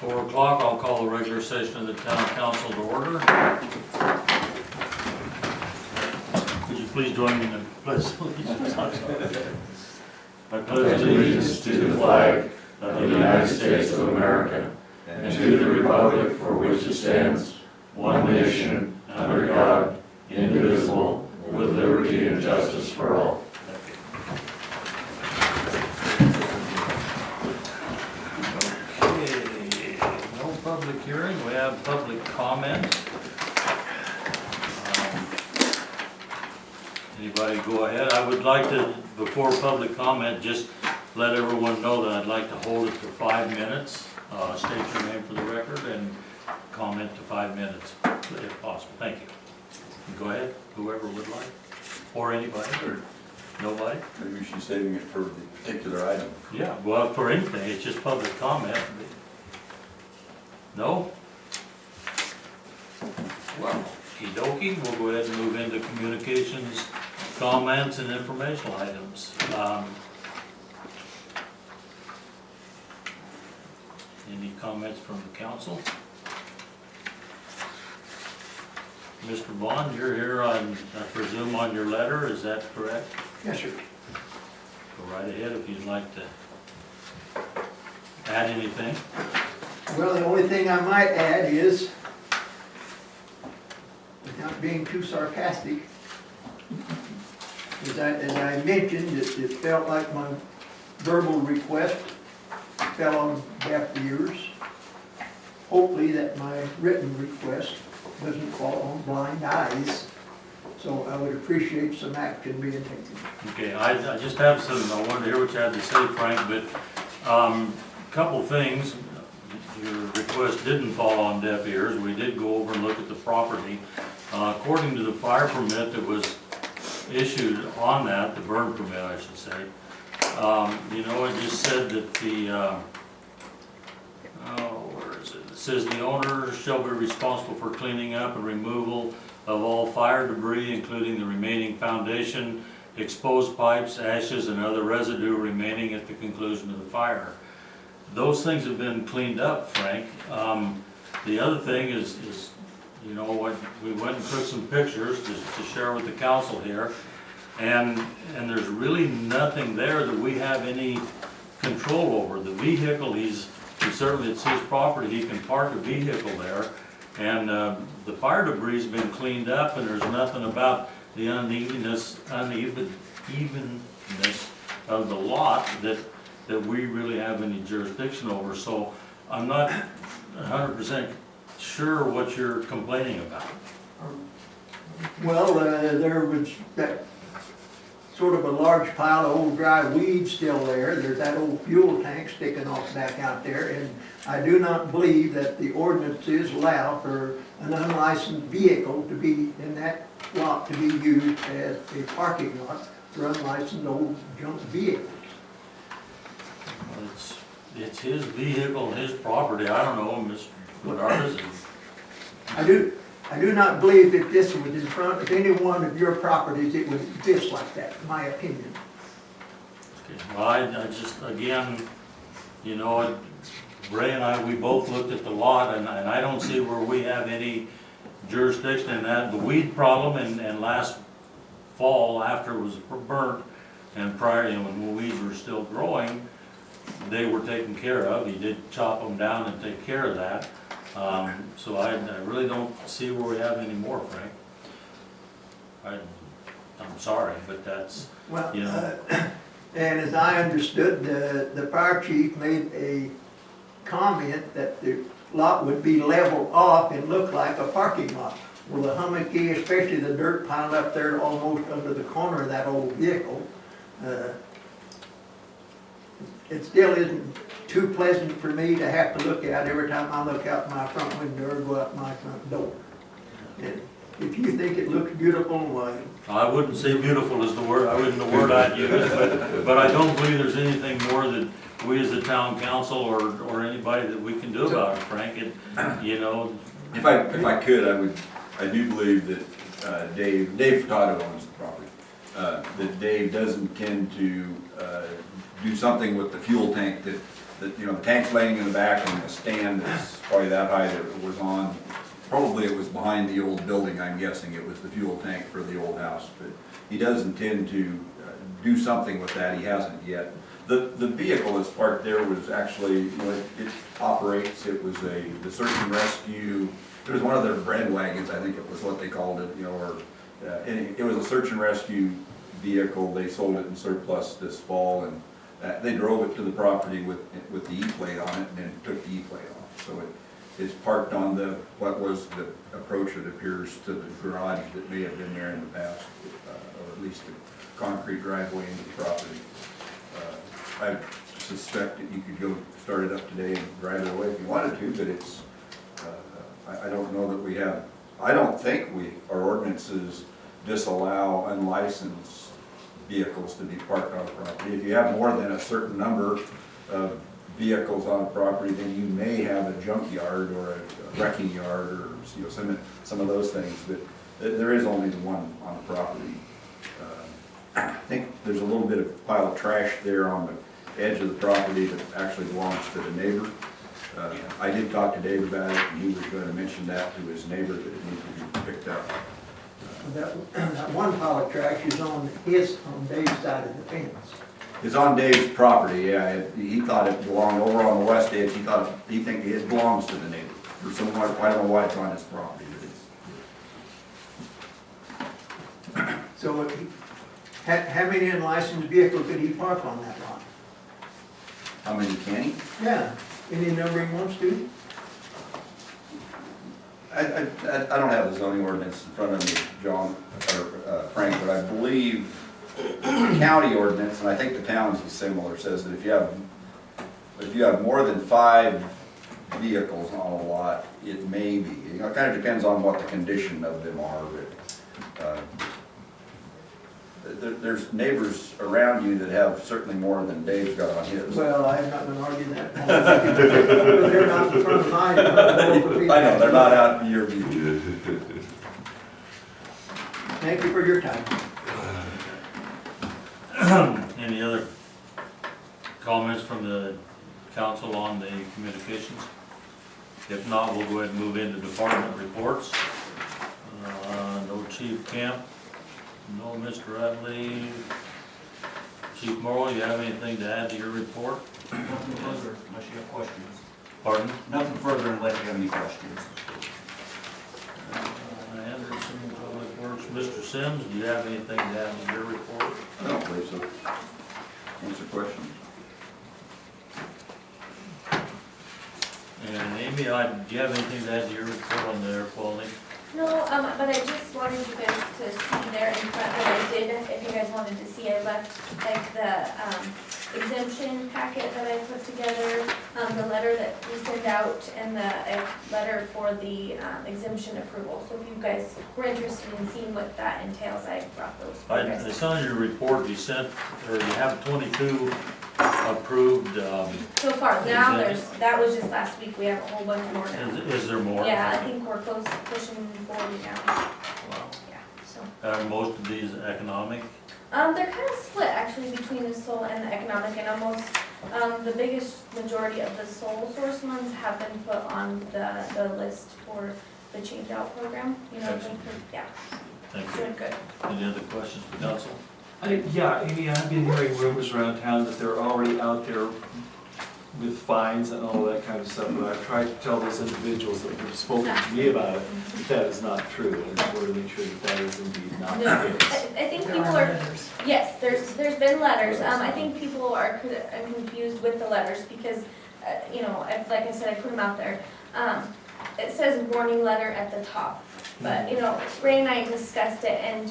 4 o'clock, I'll call the regular session of the town council to order. Would you please join me in the pledge of allegiance? I pledge allegiance to the flag of the United States of America and to the republic for which it stands, one nation, under God, indivisible, with liberty and justice for all. Public hearing, we have public comment. Anybody go ahead? I would like to, before public comment, just let everyone know that I'd like to hold it to 5 minutes. State your name for the record and comment to 5 minutes if possible. Thank you. Go ahead, whoever would like, or anybody, or nobody. Maybe she's saving it for the particular item. Yeah, well, for anything, it's just public comment. No? Well, okey-dokey, we'll go ahead and move into communications, comments, and informational items. Any comments from the council? Mr. Bond, you're here on, I presume, on your letter, is that correct? Yes, sir. Go right ahead if you'd like to add anything. Well, the only thing I might add is, without being too sarcastic, as I mentioned, it felt like my verbal request fell on deaf ears. Hopefully that my written request doesn't fall on blind eyes. So I would appreciate some action being taken. Okay, I just have some, I wanted to hear what you had to say, Frank, but couple things. Your request didn't fall on deaf ears. We did go over and look at the property. According to the fire permit that was issued on that, the burn permit I should say, it just said that the, where is it? It says the owner shall be responsible for cleaning up and removal of all fire debris, including the remaining foundation, exposed pipes, ashes, and other residue remaining at the conclusion of the fire. Those things have been cleaned up, Frank. The other thing is what we went and took some pictures to share with the council here, and there's really nothing there that we have any control over. The vehicle, certainly it's his property, he can park a vehicle there, and the fire debris has been cleaned up, and there's nothing about the unevenness of the lot that we really have any jurisdiction over. So I'm not 100% sure what you're complaining about. Well, there was that sort of a large pile of old dry weeds still there. There's that old fuel tank sticking off back out there, and I do not believe that the ordinances allow for an unlicensed vehicle to be in that lot to be used as a parking lot for unlicensed old junk vehicles. It's his vehicle, his property. I don't know, Mr. Bedard. I do not believe that this was in front of any one of your properties, it would exist like that, in my opinion. Okay. Well, I just, again, Ray and I, we both looked at the lot, and I don't see where we have any jurisdiction in that. The weed problem, and last fall, after it was burnt, and prior, when the weeds were still growing, they were taken care of. He did chop them down and take care of that. So I really don't see where we have any more, Frank. I'm sorry, but that's, Well, and as I understood, the fire chief made a comment that the lot would be leveled off and look like a parking lot. Well, the hummocky, especially the dirt piled up there almost under the corner of that old vehicle, it still isn't too pleasant for me to have to look at every time I look out my front window or go out my front door. And if you think it looks beautiful, why? I wouldn't say beautiful is the word, the word I'd use, but I don't believe there's anything more that we as the town council or anybody that we can do about it, Frank. If I could, I do believe that Dave Furtado owns the property. That Dave does intend to do something with the fuel tank that the tank's laying in the back and the stand is probably that high that it was on. Probably it was behind the old building, I'm guessing it was the fuel tank for the old house, but he does intend to do something with that, he hasn't yet. The vehicle that's parked there was actually, it operates, it was the search and rescue, it was one of their bread wagons, I think it was what they called it, and it was a search and rescue vehicle. They sold it in surplus this fall, and they drove it to the property with the E-plate on it and then took the E-plate off. So it's parked on what was the approach, it appears, to the garage that may have been there in the past, or at least the concrete driveway into the property. I suspect that you could go start it up today and drive it away if you wanted to, but it's, I don't know that we have, I don't think our ordinances disallow unlicensed vehicles to be parked on property. If you have more than a certain number of vehicles on a property, then you may have a junkyard or a wrecking yard or some of those things, but there is only the one on the property. I think there's a little bit of pile of trash there on the edge of the property that actually belongs to the neighbor. I did talk to Dave about it, and he was going to mention that to his neighbor, that it needs to be picked up. That one pile of trash is on Dave's side of the fence. It's on Dave's property, yeah. He thought it belonged over on the west edge. He thinks it belongs to the neighbor. For some, I don't know why it's on his property. But it's. So how many unlicensed vehicles could he park on that lot? How many can he? Yeah, any number he wants to? I don't have the zoning ordinance in front of me, John, or Frank, but I believe the county ordinance, and I think the town's is similar, says that if you have more than 5 vehicles on a lot, it may be. It kind of depends on what the condition of them are. But, there's neighbors around you that have certainly more than Dave's got on his. Well, I'm not gonna argue that. But they're not in front of mine. I know, they're not out in your view. Thank you for your time. Any other comments from the council on the communications? If not, we'll go ahead and move into department reports. No Chief Kemp, no Mr. Utley. Chief Morrow, you have anything to add to your report? Nothing further unless you have questions. Pardon? Nothing further unless you have any questions. Anderson, Public Works. Mr. Sims, do you have anything to add to your report? I don't believe so. Answer questions. And Amy, do you have anything to add to your report on the air quality? No, but I just wanted you guys to see there in front what I did, if you guys wanted to see, I left like the exemption packet that I put together, the letter that we send out, and the letter for the exemption approval. So if you guys were interested in seeing what that entails, I brought those for you guys. I saw in your report you sent, or you have 22 approved. So far, now that was just last week, we have a whole bunch more now. Is there more? Yeah, I think we're close, pushing 40 now, Wow. yeah, so. Are most of these economic? They're kind of split actually between the sole and the economic, and almost the biggest majority of the sole source ones have been put on the list for the change out program. You know, Excellent. yeah, Thank it's you. doing good. Any other questions for council? Yeah, Amy, I've been hearing rumors around town that they're already out there with fines and all that kind of stuff, but I've tried to tell those individuals that have spoken to me about it, that is not true. I just want to make sure that that is indeed not No, the case. I think people are, yes, there's been letters. I think people are confused with the letters because, you know, like I said, I put them out there. It says warning letter at the top, but, you know, Ray and I discussed it, and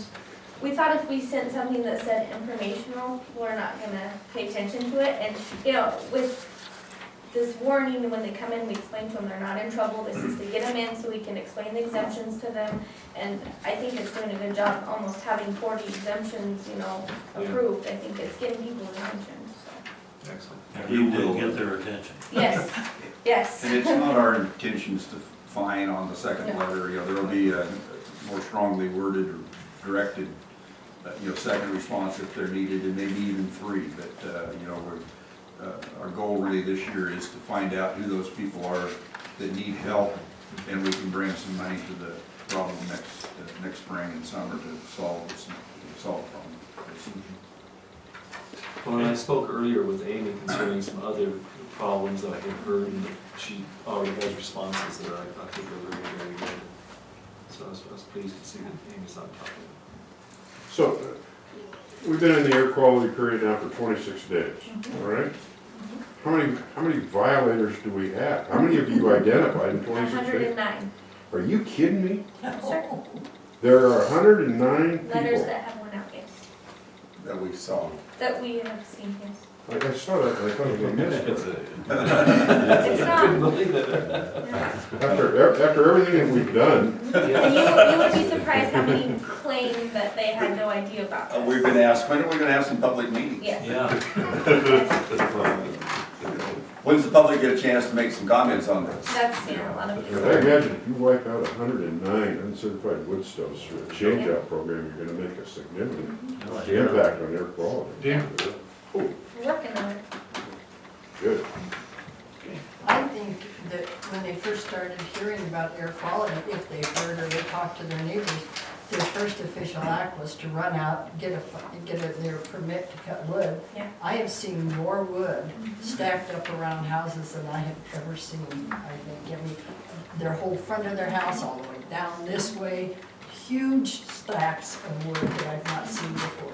we thought if we sent something that said informational, we're not gonna pay attention to it. And, you know, with this warning, when they come in, we explain to them they're not in trouble. This is to get them in so we can explain the exemptions to them. And I think it's doing a good job, almost having 40 exemptions, you know, approved. I think it's getting people's attention, so. Excellent. You will get their attention. Yes, yes. And it's not our intentions to fine on the second No. letter. There'll be a more strongly worded or directed, second response if they're needed, and maybe even 3. But our goal really this year is to find out who those people are that need help, and we can bring some money to the problem next spring and summer to solve the problem. Well, and I spoke earlier with Amy concerning some other problems that I had heard, and she already has responses that I think are very, very good. So I was pleased to see that Amy's on top of it. So, we've been in the air quality period now for 26 days, all right? How many violators do we have? How many have you identified in 26 days? 109. Are you kidding me? Sure. There are 109 Letters people. that have went out, yes. That we saw. That we have seen, yes. I saw that, and I thought it was a mistake. It's Couldn't not. believe it. Yeah. After everything that we've done, And you would be surprised how many claim that they had no idea about this. We've been asked, when are we gonna have some public meetings? Yeah. Yeah, When's the public get a chance to make some comments on this? That's, a lot of I people. imagine if you wipe out 109 uncertified wood stoves through a change-out program, you're gonna make a significant impact on air quality. Yeah. Oh, Working on it. good. I think that when they first started hearing about air quality, if they heard or they talked to their neighbors, their first official act was to run out, get their permit to cut wood. Yeah. I have seen more wood stacked up around houses than I have ever seen, I think. I mean, their whole front of their house, all the way down this way, huge stacks of wood that I've not seen before.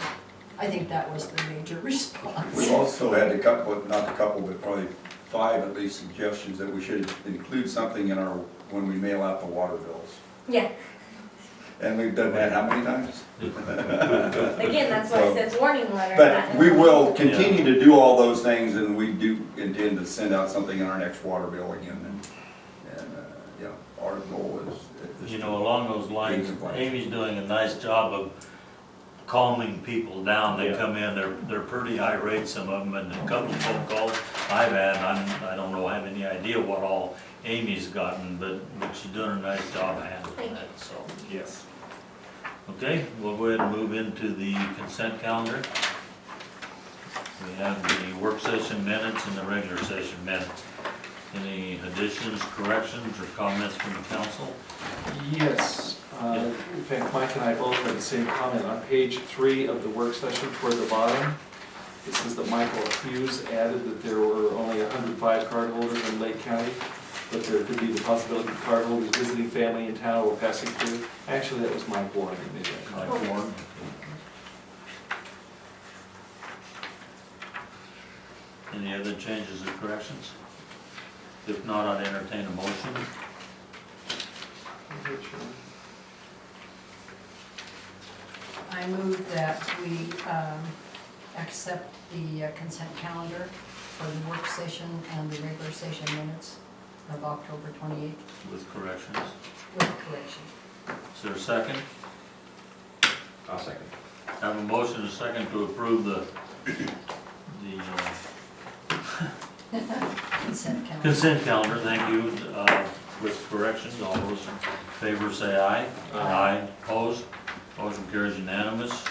I think that was the major response. We also had a couple, not a couple, but probably 5 at least suggestions that we should include something in our, when we mail out the water bills. Yeah. And we've done that how many times? Again, that's why it says warning letter. But not- we will continue to do all those things, and we do intend to send out something in our next water bill again, and yeah, our goal is. you know, along those lines, Amy's doing a nice job of calming people down. They Yeah. come in, they're pretty irate, some of them, and a couple of phone calls I've had, I don't know, I have any idea what all Amy's gotten, but she's doing a nice job handling that, so. Yes. Okay, we'll go ahead and move into the consent calendar. We have the work session minutes and the regular session minutes. Any additions, corrections, or comments from the council? Yes, in fact, Mike and I both had the same comment. On page 3 of the work session toward the bottom, it says that Michael Hughes added that there were only 105 cardholders in Lake County, but there could be the possibility of cardholders visiting family in town or passing through. Actually, that was Mike Warren that made that comment. Mike Warren? Any other changes or corrections? If not, I'd entertain a motion. I move that we accept the consent calendar for the work session and the regular session minutes of October 28th With corrections. with correction. Is there a second? I'll second. Have a motion and a second to approve the Consent calendar. consent calendar, thank you, with corrections. All those in favor say aye. Aye. Opposed? Motion carries unanimous.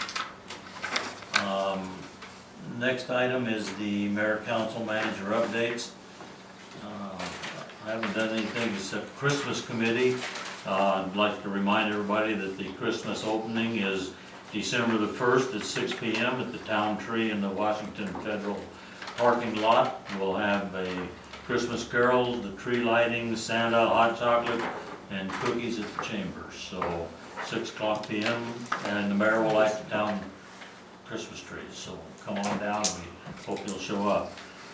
Next item is the mayor, council, manager updates. I haven't done anything except Christmas committee. I'd like to remind everybody that the Christmas opening is December the 1st at 6 p.m. at the Town Tree in the Washington Federal parking lot. We'll have a Christmas carols, the tree lighting, Santa, hot chocolate, and cookies at the chambers. So 6 o'clock p.m. and the mayor will light the town Christmas trees. So come on down, we hope you'll show up.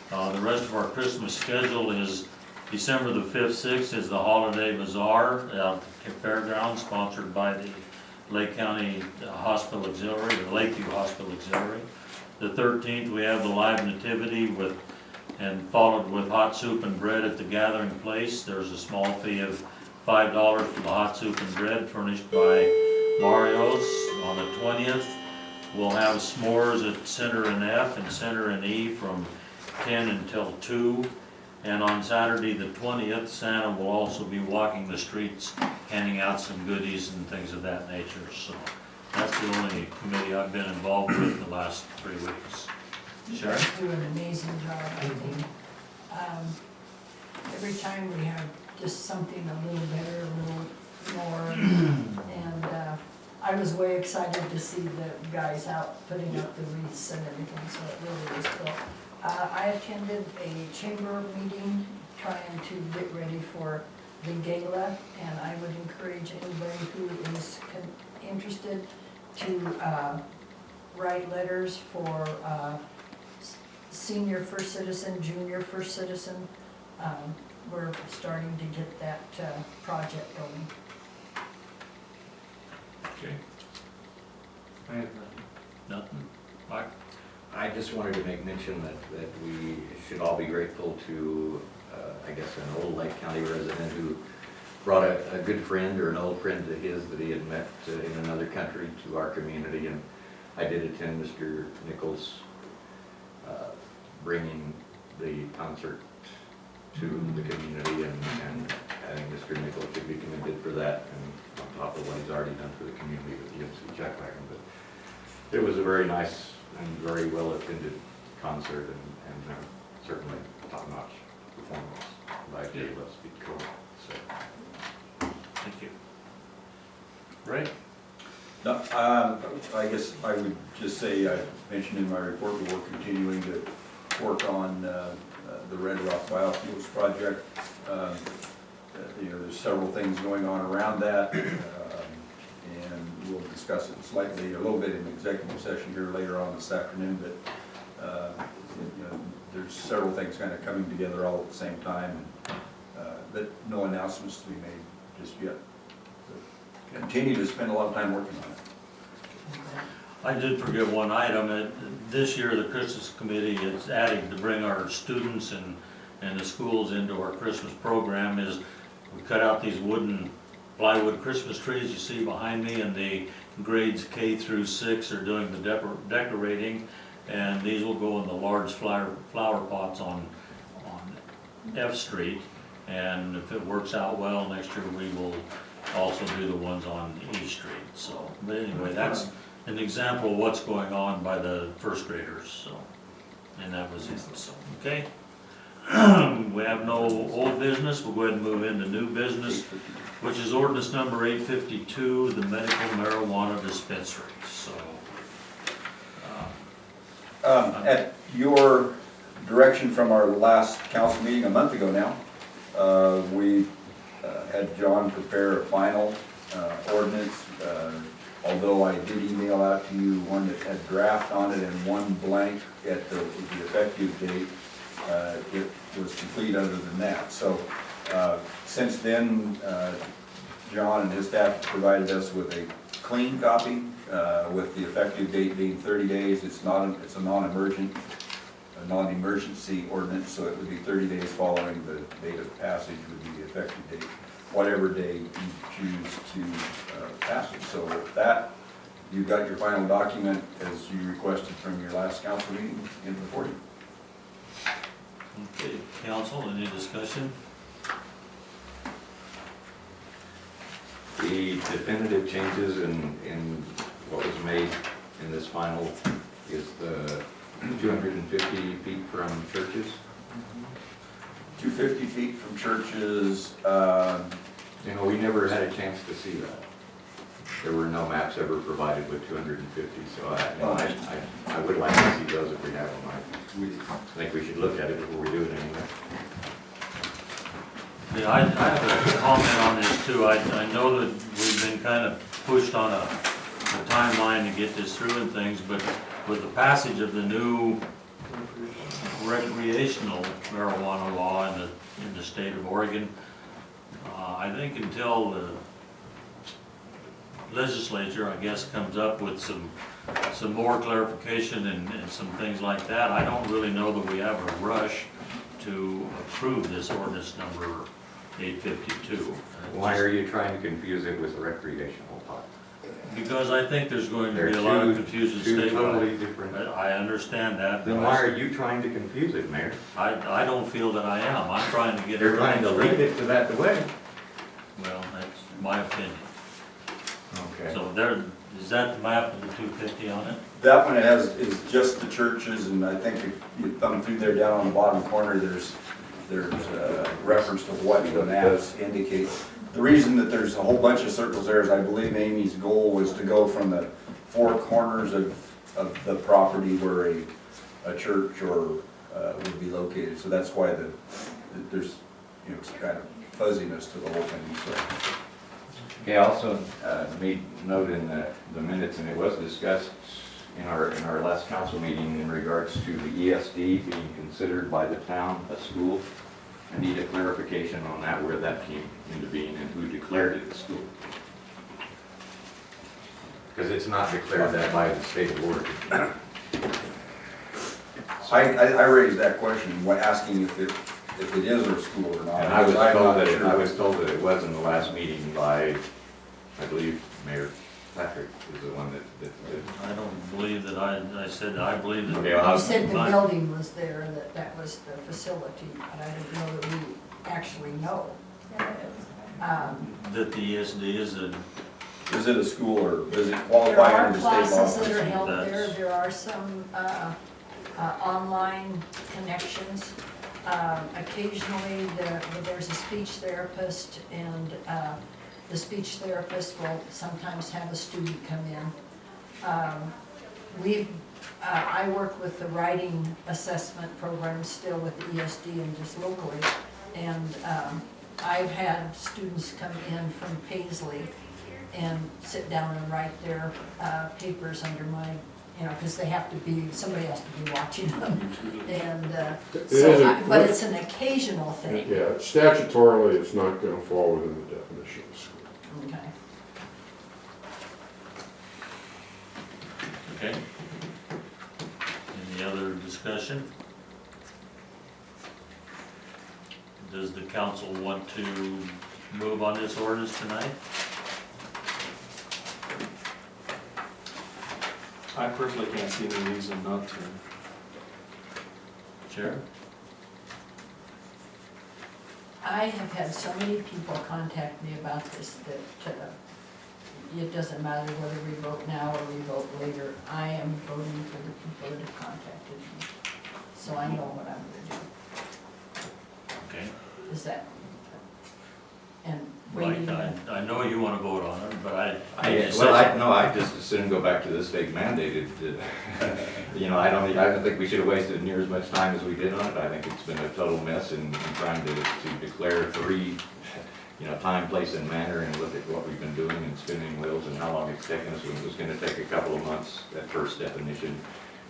The rest of our Christmas schedule is December the 5th, 6th is the Holiday Bazaar out at the fairgrounds, sponsored by the Lake County Hospital Auxiliary, the Lakeview Hospital Auxiliary. The 13th, we have the live nativity and followed with hot soup and bread at the gathering place. There's a small fee of $5 for the hot soup and bread furnished by Mario's. On the 20th, we'll have s'mores at Center and F and Center and E from 10 until 2. And on Saturday the 20th, Santa will also be walking the streets, handing out some goodies and things of that nature. So that's the only committee I've been involved with the last 3 weeks. You Sure. guys do an amazing job, I think. Every time we have just something a little better, a little more, and I was way excited to see the guys out putting up the wreaths and everything, so it really was cool. I attended a chamber meeting trying to get ready for the gala, and I would encourage anybody who is interested to write letters for senior first citizen, junior first citizen. We're starting to get that project going. Okay. I have nothing. Mark? I just wanted to make mention that we should all be grateful to, I guess, an old Lake County resident who brought a good friend or an old friend to his that he had met in another country to our community. And I did attend Mr. Nichols' bringing the concert to the community, and I think Mr. Nichols should be commended for that, and on top of what he's already done for the community with the MC Jackwagon. But it was a very nice and very well attended concert, and certainly top-notch performance by Dave. Let's be cool. So. Thank you. Ray? No, I guess I would just say, I mentioned in my report that we're continuing to work on the Red Rock Biofuels project. There's several things going on around that, and we'll discuss it slightly, a little bit in executive session here later on this afternoon, but there's several things kind of coming together all at the same time, but no announcements to be made just yet. But continue to spend a lot of time working on it. I did forget one item. This year, the Christmas Committee is adding to bring our students and the schools into our Christmas program is we cut out these wooden plywood Christmas trees you see behind me, and the grades K through 6 are doing the decorating, and these will go in the large flower pots on F Street, and if it works out well, next year we will also do the ones on E Street. So, but anyway, that's an example of what's going on by the first graders, so, and that was it, so, okay? We have no old business, we'll go ahead and move into new business, which is ordinance number 852, the medical marijuana dispensary, so. At your direction from our last council meeting a month ago now, we had John prepare a final ordinance. Although I did email out to you one that had draft on it and one blank at the effective date, it was complete other than that. So since then, John and his staff provided us with a clean copy with the effective date being 30 days. It's a non-emergency ordinance, so it would be 30 days following the date of passage would be the effective date, whatever day you choose to pass it. So with that, you've got your final document as you requested from your last council meeting in before you. Okay, council, any discussion? The definitive changes in what was made in this final is the 250 feet from churches. 250 feet from churches. We never had a chance to see that. There were no maps ever provided with 250, so I would like to see those if we have them. I think we should look at it before we do it anyway. Yeah, I have a comment on this too. I know that we've been kind of pushed on a timeline to get this through and things, but with the passage of the new recreational marijuana law in the state of Oregon, I think until the legislature, I guess, comes up with some more clarification and some things like that, I don't really know that we have a rush to approve this ordinance number 852. Why are you trying to confuse it with the recreational part? Because I think there's going to be They're a lot of two confusion totally statewide. different. I understand that. Then but why are you trying to confuse it, Mayor? I don't feel that I am. I'm trying to get You're trying to everything lead straight. it to that way. Well, that's my opinion. Okay. So Is that the map with the 250 on it? That one is just the churches, and I think if you thumb through there down on the bottom corner, there's a reference to what the maps indicate. The reason that there's a whole bunch of circles there is I believe Amy's goal was to go from the four corners of the property where a church or would be located. So that's why there's, you know, some kind of fuzziness to the whole thing, so. Okay, I also made note in the minutes, and it was discussed in our last council meeting in regards to the ESD being considered by the town a school. I need a clarification on that, where that came into being and who declared it a school. Because it's not declared that by the state of Oregon. I raised that question, asking if it is a school or not. And I was I'm told not that sure. I was told that it was in the last meeting by, I believe, Mayor Patrick is the one that I don't believe that I said, I believe that. Okay, well, You said the my- building was there, and that was the facility, but I didn't know that we actually know. That the ESD is a, Is it a school or does it There qualify are under the state law? classes that are held there, That's- there are some online connections. Occasionally, there's a speech therapist, and the speech therapist will sometimes have a student come in. I work with the writing assessment program still with the ESD and just locally, and I've had students come in from Paisley and sit down and write their papers under my, you know, because they have to be, somebody has to be watching them. And but it's an occasional thing. Yeah, statutorily, it's not gonna fall within the definition of school. Okay. okay. Any other discussion? Does the council want to move on this ordinance tonight? I personally can't see any reason not to. Chair? I have had so many people contact me about this that it doesn't matter whether we vote now or we vote later. I am voting for the people that have contacted me, so I know what I'm gonna Okay. do. Is that, and Right, waiting. I know you want to vote on it, but I just as soon go back to the state mandated. You know, I don't think we should have wasted near as much time as we did on it. I think it's been a total mess in trying to declare three, you know, time, place, and manner, and look at what we've been doing and spinning wheels and how long it's taken us. It was gonna take a couple of months, that first definition,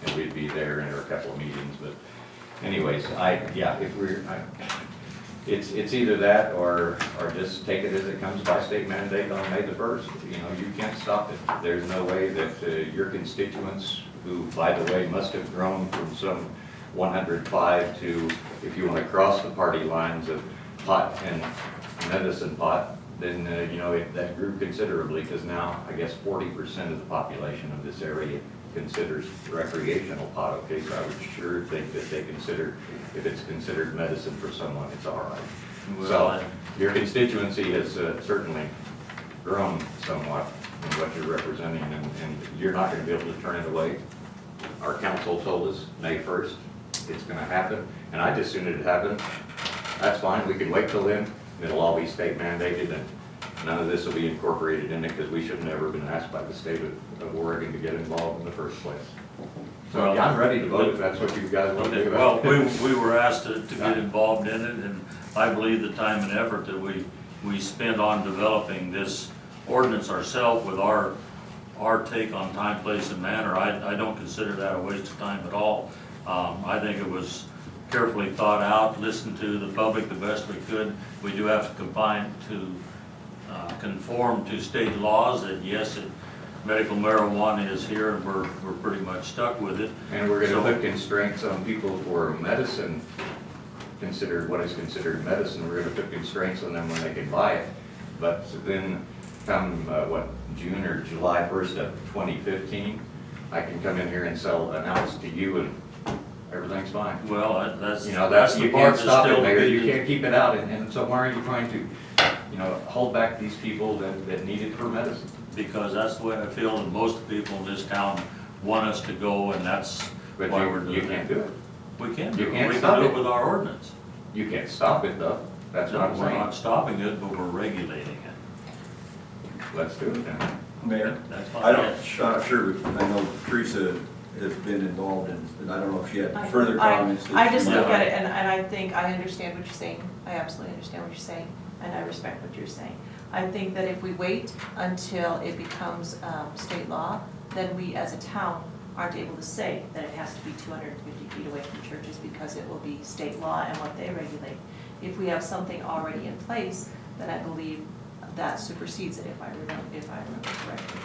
and we'd be there in a couple of meetings, but anyways, it's either that or just take it as it comes by state mandate on May the 1st. You know, you can't stop it. There's no way that your constituents, who, by the way, must have grown from some 105 to, if you want to cross the party lines of pot and medicine pot, then, you know, that grew considerably, because now, I guess 40% of the population of this area considers recreational pot okay, so I would sure think that they consider, if it's considered medicine for someone, it's all right. Well, So, your constituency has certainly grown somewhat in what you're representing, and you're not gonna be able to turn it away. Our council told us May 1st, it's gonna happen, and I just soon it happened. That's fine, we can wait till then, it'll all be state mandated, and none of this will be incorporated in it, because we should have never been asked by the state of Oregon to get involved in the first place. So, Well, yeah, I'm ready to vote if that's what you guys want to Okay, do. well, we were asked to get involved in it, and I believe the time and effort that we spend on developing this ordinance ourselves with our take on time, place, and manner, I don't consider that a waste of time at all. I think it was carefully thought out, listened to the public the best we could. We do have to conform to state laws, that yes, medical marijuana is here, and we're pretty much stuck with it. And we're So- gonna put constraints on people for medicine, what is considered medicine, we're gonna put constraints on them when they can buy it. But then come, June or July 1st of 2015, I can come in here and sell an ounce to you and everything's fine. Well, that's, You know, that's you the can't part that's stop still it, Mayor, you needed. can't keep it out, and so why are you trying to, you know, hold back these people that need it for medicine? because that's the way I feel, and most people in this town want us to go, and that's But why we're you doing can't it. do it. We can You do it, can't we stop can do it. it with our ordinance. You can't stop it though. That's what I'm We're not saying. stopping it, but we're regulating it. Let's do it then. Mayor, That's I my don't, guess. not sure, but I know Teresa has been involved in, and I don't know if she had further I- comments. that I she just might- look at it and I think I understand what you're saying. I absolutely understand what you're saying, and I respect what you're saying. I think that if we wait until it becomes state law, then we as a town aren't able to say that it has to be 250 feet away from churches because it will be state law and what they regulate. If we have something already in place, then I believe that supersedes it, if I remember correctly.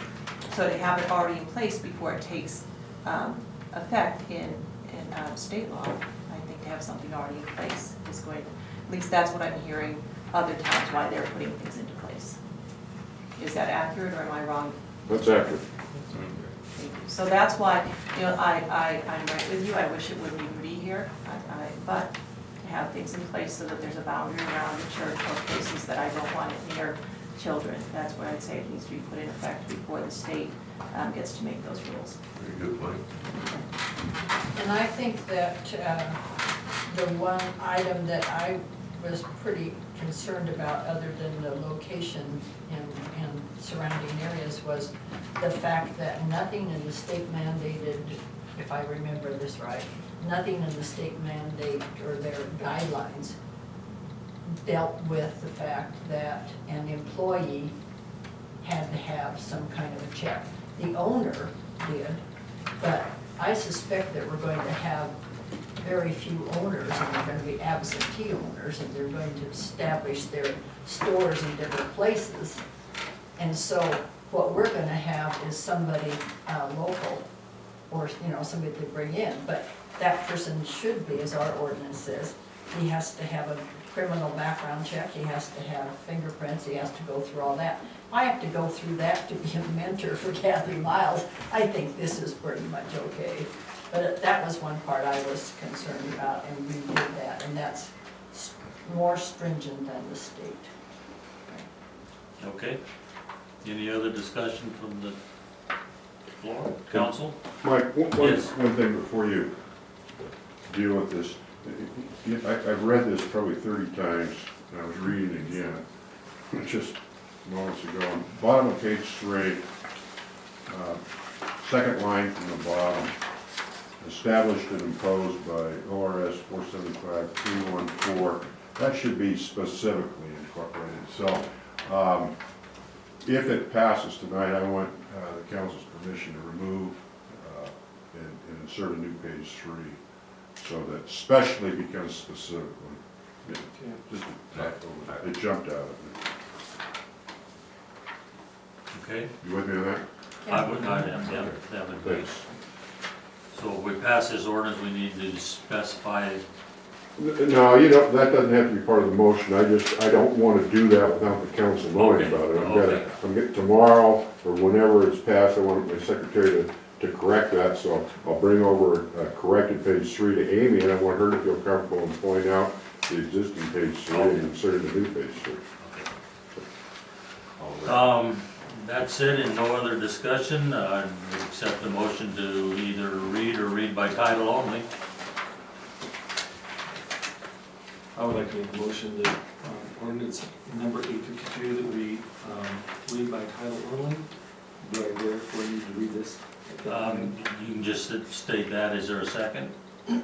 So to have it already in place before it takes effect in state law, I think to have something already in place is going to, at least that's what I'm hearing other towns, why they're putting things into place. Is that accurate, or am I wrong? That's accurate. Thank you. So that's why, you know, I'm right with you, I wish it wouldn't even be here, but to have things in place so that there's a boundary around the church or places that I don't want it near children, that's what I'd say it needs to be put in effect before the state gets to make those rules. Very good point. And I think that the one item that I was pretty concerned about, other than the location and surrounding areas, was the fact that nothing in the state mandated, if I remember this right, nothing in the state mandate or their guidelines dealt with the fact that an employee had to have some kind of a check. The owner did, but I suspect that we're going to have very few owners, and they're gonna be absentee owners, and they're going to establish their stores in different places. And so what we're gonna have is somebody local, or, you know, somebody to bring in, but that person should be, as our ordinance says, he has to have a criminal background check, he has to have fingerprints, he has to go through all that. I have to go through that to be a mentor for Kathy Miles. I think this is pretty much okay. But that was one part I was concerned about, and we did that, and that's more stringent than the state. Okay. Any other discussion from the floor, council? Mike, Yes. one thing before you deal with this. I've read this probably 30 times, and I was reading it again, just moments ago. On bottom of page 3, second line from the bottom, established and imposed by ORS 475-314, that should be specifically incorporated. So if it passes tonight, I want the council's permission to remove and insert a new page 3, so that specially becomes specifically. Just a typo, it jumped out at me. Okay, You with me on that? I would not have, yeah, that would be. Thanks. So if we pass this ordinance, we need to specify, No, you don't, that doesn't have to be part of the motion, I don't want to do that without the council knowing Okay, about it. okay. I'm getting, tomorrow, or whenever it's passed, I want my secretary to correct that, so I'll bring over a corrected page 3 to Amy, and I want her to feel comfortable in pointing out the existing page 3 and inserting the new page 3. that's it, and no other discussion. I would accept the motion to either read or read by title only. I would like to make a motion that ordinance number 852 that we read by title only. Do I therefore need to read this? You can just state that. Is there a second?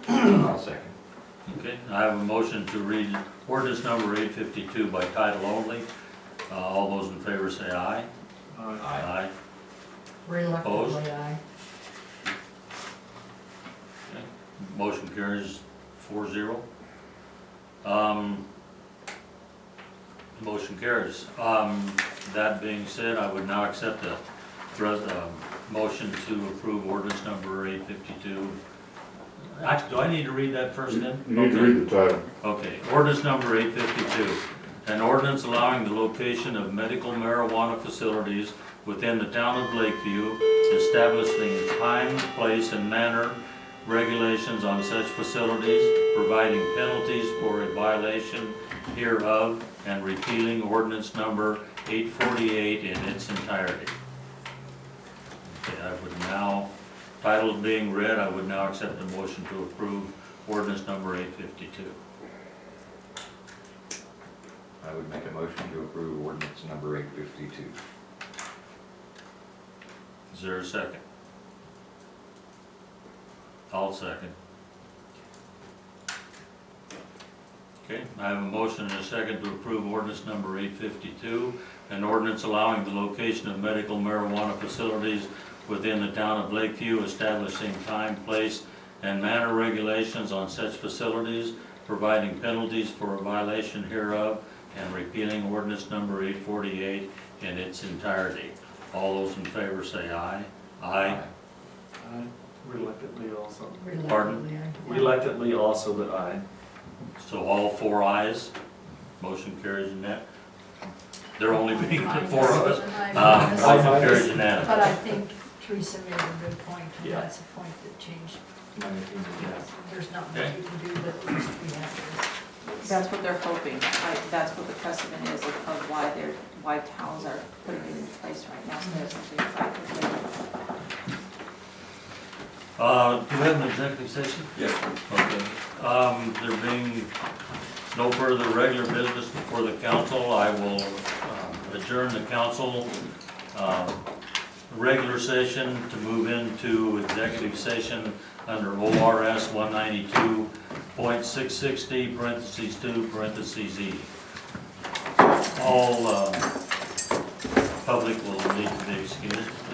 I'll second. Okay, I have a motion to read ordinance number 852 by title only. All those in favor say aye. Aye. Reluctantly, aye. Okay. Motion carries 4-0. Motion carries. That being said, I would now accept a motion to approve ordinance number 852. Actually, do I need to read that first then? You need to Okay. read the title. Okay, ordinance number 852, an ordinance allowing the location of medical marijuana facilities within the town of Lakeview, establishing time, place, and manner regulations on such facilities, providing penalties for a violation hereof, and repealing ordinance number 848 in its entirety. would now, title being read, I would now accept a motion to approve ordinance number 852. I would make a motion to approve ordinance number 852. Is there a second? I'll second. Okay, I have a motion and a second to approve ordinance number 852, an ordinance allowing the location of medical marijuana facilities within the town of Lakeview, establishing time, place, and manner regulations on such facilities, providing penalties for a violation hereof, and repealing ordinance number 848 in its entirety. All those in favor say aye. Aye. Aye. Reluctantly also. Reluctantly, I- Reluctantly also, but aye. So all four ayes, motion carries unanimous. There only being the four of us, motion carries unanimous. But I think Teresa made a good point, and Yeah. that's a point that changed. My opinion, yes. There's not much you can do, but at least we have this. That's what they're hoping, that's what the precedent is of why towns are putting it into place right now, so there's something practical. Do we have an executive session? Yes. Okay. There being no further regular business before the council, I will adjourn the council regular session to move into executive session under ORS 192.660, parentheses 2, parentheses E. All public will need to be excused.